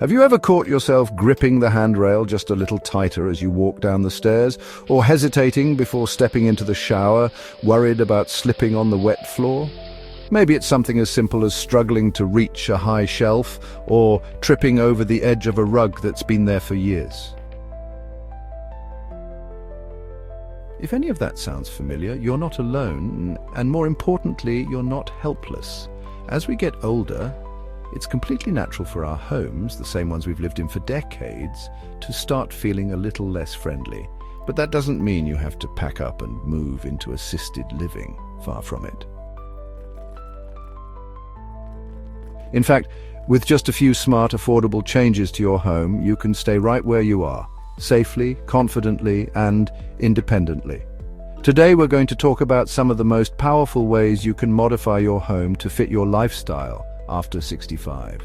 Have you ever caught yourself gripping the handrail just a little tighter as you walk down the stairs, or hesitating before stepping into the shower, worried about slipping on the wet floor? Maybe it's something as simple as struggling to reach a high shelf, or tripping over the edge of a rug that's been there for years. If any of that sounds familiar, you're not alone, and more importantly, you're not helpless. As we get older, it's completely natural for our homes, the same ones we've lived in for decades, to start feeling a little less friendly. But that doesn't mean you have to pack up and move into assisted living. Far from it. In fact, with just a few smart, affordable changes to your home, you can stay right where you are, safely, confidently, and independently. Today we're going to talk about some of the most powerful ways you can modify your home to fit your lifestyle after 65.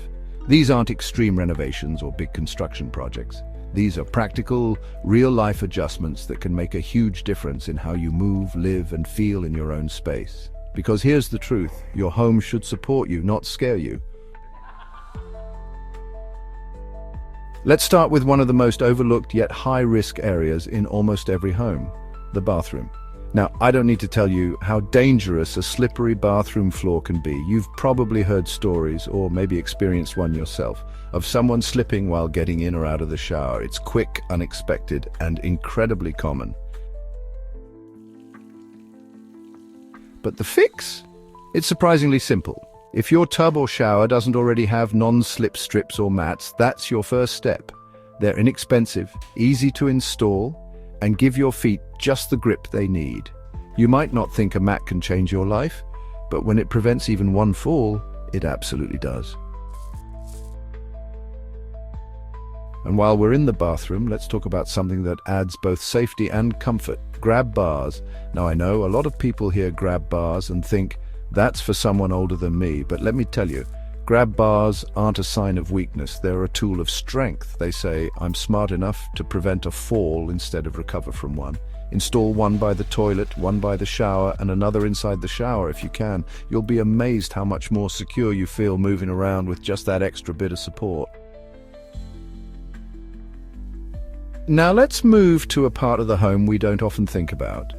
These aren't extreme renovations or big construction projects. These are practical, real-life adjustments that can make a huge difference in how you move, live, and feel in your own space. Because here's the truth, your home should support you, not scare you. Let's start with one of the most overlooked yet high-risk areas in almost every home, the bathroom. Now, I don't need to tell you how dangerous a slippery bathroom floor can be. You've probably heard stories, or maybe experienced one yourself, of someone slipping while getting in or out of the shower. It's quick, unexpected, and incredibly common. But the fix? It's surprisingly simple. If your tub or shower doesn't already have non-slip strips or mats, that's your first step. They're inexpensive, easy to install, and give your feet just the grip they need. You might not think a mat can change your life, but when it prevents even one fall, it absolutely does. And while we're in the bathroom, let's talk about something that adds both safety and comfort: grab bars. Now, I know a lot of people hear grab bars and think that's for someone older than me, but let me tell you, grab bars aren't a sign of weakness. They're a tool of strength. They say, I'm smart enough to prevent a fall instead of recover from one. Install one by the toilet, one by the shower, and another inside the shower if you can. You'll be amazed how much more secure you feel moving around with just that extra bit of support. Now let's move to a part of the home we don't often think about,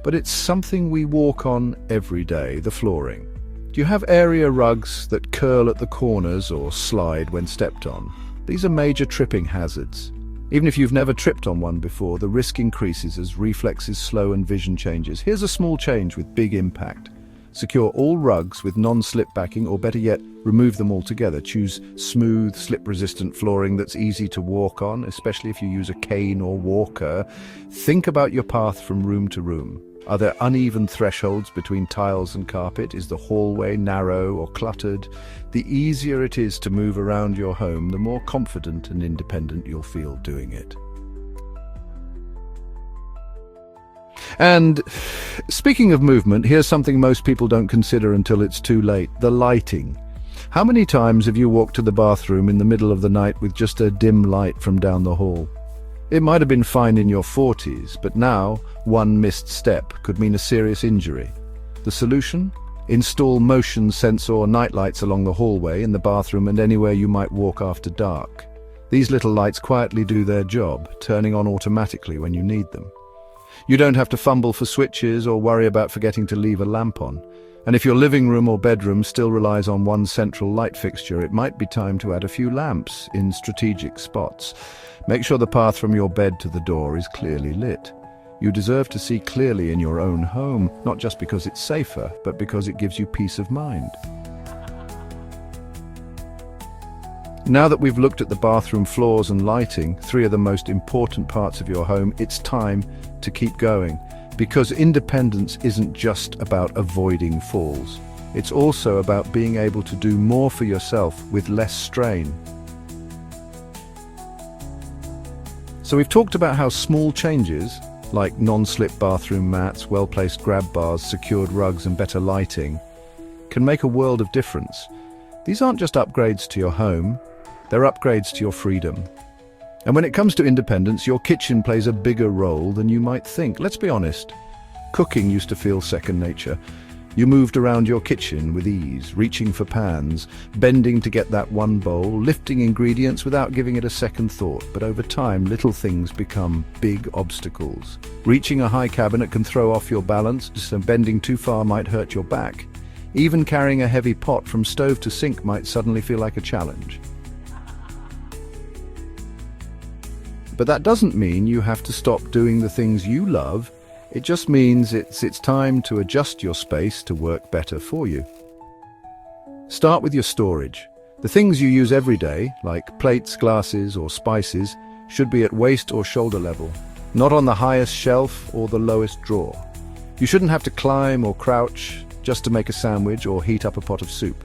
but it's something we walk on every day: the flooring. Do you have area rugs that curl at the corners or slide when stepped on? These are major tripping hazards. Even if you've never tripped on one before, the risk increases as reflexes slow and vision changes. Here's a small change with big impact. Secure all rugs with non-slip backing, or better yet, remove them altogether. Choose smooth, slip-resistant flooring that's easy to walk on, especially if you use a cane or walker. Think about your path from room to room. Are there uneven thresholds between tiles and carpet? Is the hallway narrow or cluttered? The easier it is to move around your home, the more confident and independent you'll feel doing it. And speaking of movement, here's something most people don't consider until it's too late: the lighting. How many times have you walked to the bathroom in the middle of the night with just a dim light from down the hall? It might have been fine in your 40s, but now one missed step could mean a serious injury. The solution? Install motion sensor nightlights along the hallway, in the bathroom, and anywhere you might walk after dark. These little lights quietly do their job, turning on automatically when you need them. You don't have to fumble for switches or worry about forgetting to leave a lamp on. And if your living room or bedroom still relies on one central light fixture, it might be time to add a few lamps in strategic spots. Make sure the path from your bed to the door is clearly lit. You deserve to see clearly in your own home, not just because it's safer, but because it gives you peace of mind. Now that we've looked at the bathroom floors and lighting, three of the most important parts of your home, it's time to keep going. Because independence isn't just about avoiding falls. It's also about being able to do more for yourself with less strain. So we've talked about how small changes, like non-slip bathroom mats, well-placed grab bars, secured rugs, and better lighting, can make a world of difference. These aren't just upgrades to your home, they're upgrades to your freedom. And when it comes to independence, your kitchen plays a bigger role than you might think. Let's be honest, cooking used to feel second nature. You moved around your kitchen with ease, reaching for pans, bending to get that one bowl, lifting ingredients without giving it a second thought. But over time, little things become big obstacles. Reaching a high cabinet can throw off your balance, so bending too far might hurt your back. Even carrying a heavy pot from stove to sink might suddenly feel like a challenge. But that doesn't mean you have to stop doing the things you love. It just means it's time to adjust your space to work better for you. Start with your storage. The things you use every day, like plates, glasses, or spices, should be at waist or shoulder level, not on the highest shelf or the lowest drawer. You shouldn't have to climb or crouch just to make a sandwich or heat up a pot of soup.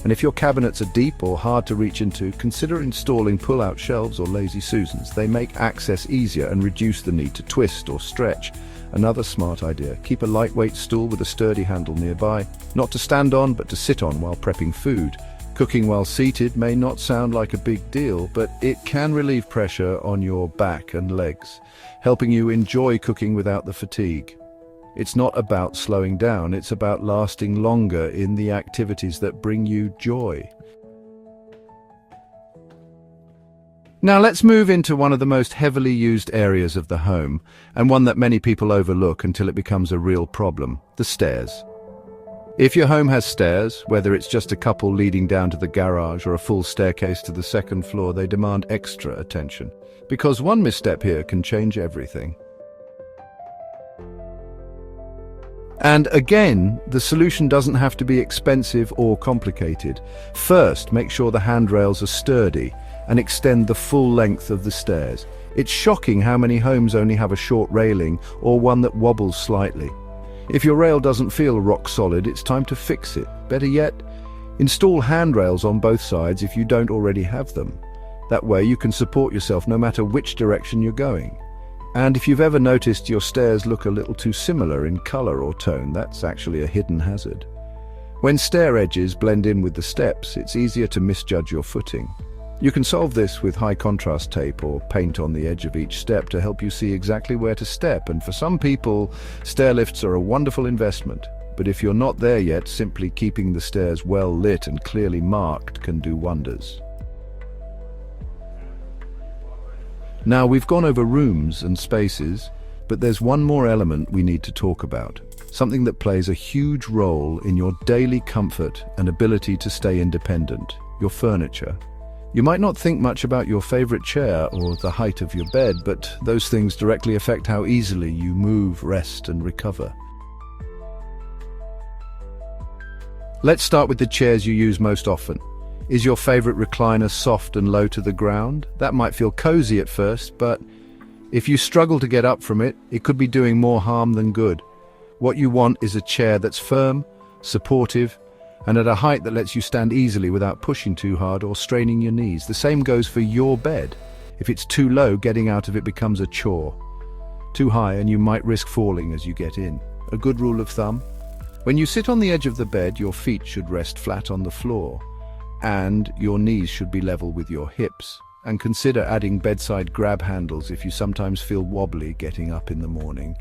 And if your cabinets are deep or hard to reach into, consider installing pull-out shelves or lazy Susans. They make access easier and reduce the need to twist or stretch. Another smart idea: keep a lightweight stool with a sturdy handle nearby, not to stand on but to sit on while prepping food. Cooking while seated may not sound like a big deal, but it can relieve pressure on your back and legs, helping you enjoy cooking without the fatigue. It's not about slowing down, it's about lasting longer in the activities that bring you joy. Now let's move into one of the most heavily used areas of the home, and one that many people overlook until it becomes a real problem: the stairs. If your home has stairs, whether it's just a couple leading down to the garage or a full staircase to the second floor, they demand extra attention, because one misstep here can change everything. And again, the solution doesn't have to be expensive or complicated. First, make sure the handrails are sturdy and extend the full length of the stairs. It's shocking how many homes only have a short railing or one that wobbles slightly. If your rail doesn't feel rock solid, it's time to fix it. Better yet, install handrails on both sides if you don't already have them. That way you can support yourself no matter which direction you're going. And if you've ever noticed your stairs look a little too similar in color or tone, that's actually a hidden hazard. When stair edges blend in with the steps, it's easier to misjudge your footing. You can solve this with high contrast tape or paint on the edge of each step to help you see exactly where to step. And for some people, stair lifts are a wonderful investment. But if you're not there yet, simply keeping the stairs well lit and clearly marked can do wonders. Now, we've gone over rooms and spaces, but there's one more element we need to talk about. Something that plays a huge role in your daily comfort and ability to stay independent: your furniture. You might not think much about your favorite chair or the height of your bed, but those things directly affect how easily you move, rest, and recover. Let's start with the chairs you use most often. Is your favorite recliner soft and low to the ground? That might feel cozy at first, but if you struggle to get up from it, it could be doing more harm than good. What you want is a chair that's firm, supportive, and at a height that lets you stand easily without pushing too hard or straining your knees. The same goes for your bed. If it's too low, getting out of it becomes a chore. Too high, and you might risk falling as you get in. A good rule of thumb: when you sit on the edge of the bed, your feet should rest flat on the floor, and your knees should be level with your hips. And consider adding bedside grab handles if you sometimes feel wobbly getting up in the morning.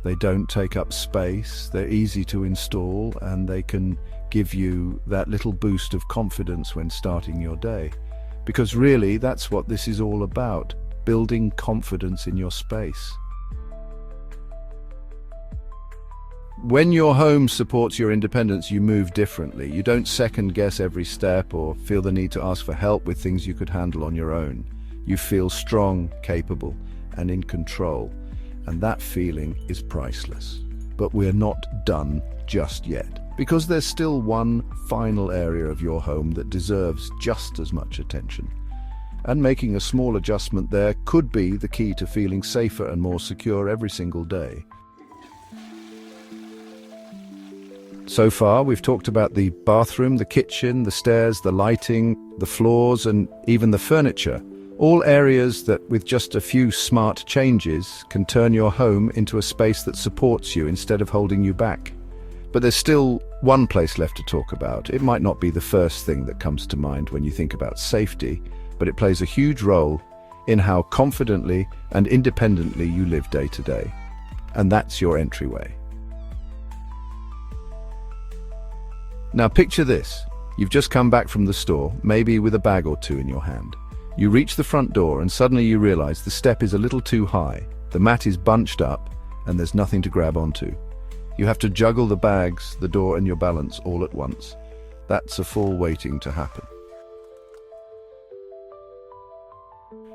They don't take up space, they're easy to install, and they can give you that little boost of confidence when starting your day. Because really, that's what this is all about: building confidence in your space. When your home supports your independence, you move differently. You don't second-guess every step or feel the need to ask for help with things you could handle on your own. You feel strong, capable, and in control. And that feeling is priceless. But we're not done just yet, because there's still one final area of your home that deserves just as much attention. And making a small adjustment there could be the key to feeling safer and more secure every single day. So far, we've talked about the bathroom, the kitchen, the stairs, the lighting, the floors, and even the furniture. All areas that, with just a few smart changes, can turn your home into a space that supports you instead of holding you back. But there's still one place left to talk about. It might not be the first thing that comes to mind when you think about safety, but it plays a huge role in how confidently and independently you live day to day. And that's your entryway. Now picture this. You've just come back from the store, maybe with a bag or two in your hand. You reach the front door and suddenly you realize the step is a little too high, the mat is bunched up, and there's nothing to grab onto. You have to juggle the bags, the door, and your balance all at once. That's a fall waiting to happen.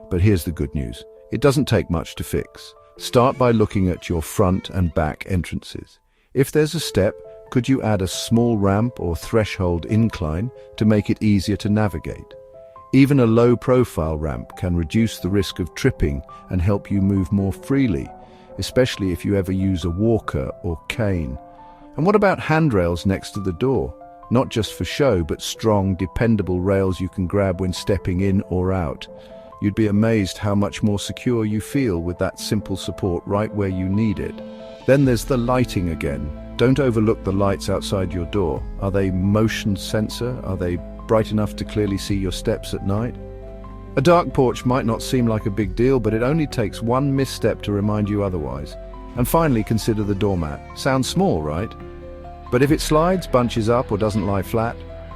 But here's the good news. It doesn't take much to fix. Start by looking at your front and back entrances. If there's a step, could you add a small ramp or threshold incline to make it easier to navigate? Even a low-profile ramp can reduce the risk of tripping and help you move more freely, especially if you ever use a walker or cane. And what about handrails next to the door? Not just for show, but strong, dependable rails you can grab when stepping in or out. You'd be amazed how much more secure you feel with that simple support right where you need it. Then there's the lighting again. Don't overlook the lights outside your door. Are they motion sensor? Are they bright enough to clearly see your steps at night? A dark porch might not seem like a big deal, but it only takes one misstep to remind you otherwise. And finally, consider the doormat. Sounds small, right? But if it slides, bunches up, or doesn't lie flat,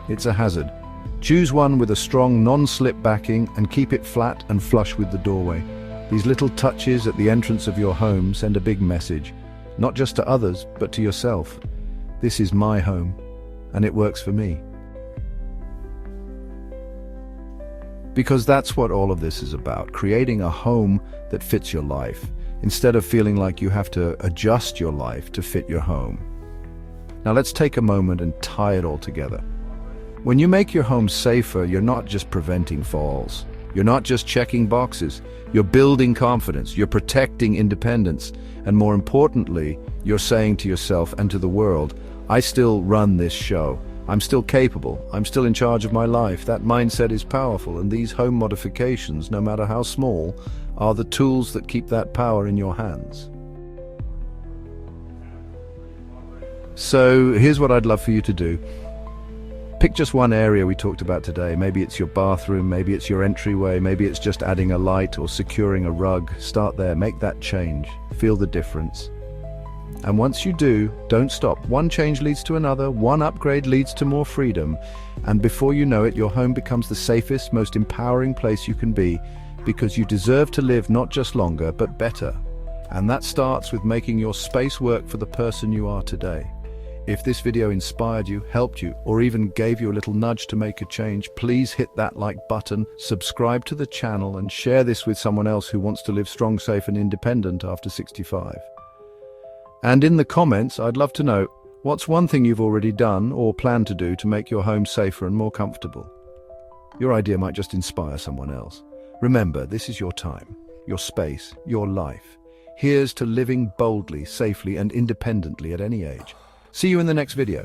it's a hazard. Choose one with a strong non-slip backing and keep it flat and flush with the doorway. These little touches at the entrance of your home send a big message, not just to others, but to yourself. This is my home, and it works for me. Because that's what all of this is about, creating a home that fits your life, instead of feeling like you have to adjust your life to fit your home. Now let's take a moment and tie it all together. When you make your home safer, you're not just preventing falls. You're not just checking boxes. You're building confidence. You're protecting independence. And more importantly, you're saying to yourself and to the world, I still run this show. I'm still capable. I'm still in charge of my life. That mindset is powerful, and these home modifications, no matter how small, are the tools that keep that power in your hands. So here's what I'd love for you to do. Pick just one area we talked about today. Maybe it's your bathroom, maybe it's your entryway, maybe it's just adding a light or securing a rug. Start there, make that change, feel the difference. And once you do, don't stop. One change leads to another, one upgrade leads to more freedom. And before you know it, your home becomes the safest, most empowering place you can be, because you deserve to live not just longer, but better. And that starts with making your space work for the person you are today. If this video inspired you, helped you, or even gave you a little nudge to make a change, please hit that like button, subscribe to the channel, and share this with someone else who wants to live strong, safe, and independent after 65. And in the comments, I'd love to know, what's one thing you've already done or plan to do to make your home safer and more comfortable? Your idea might just inspire someone else. Remember, this is your time, your space, your life. Here's to living boldly, safely, and independently at any age. See you in the next video.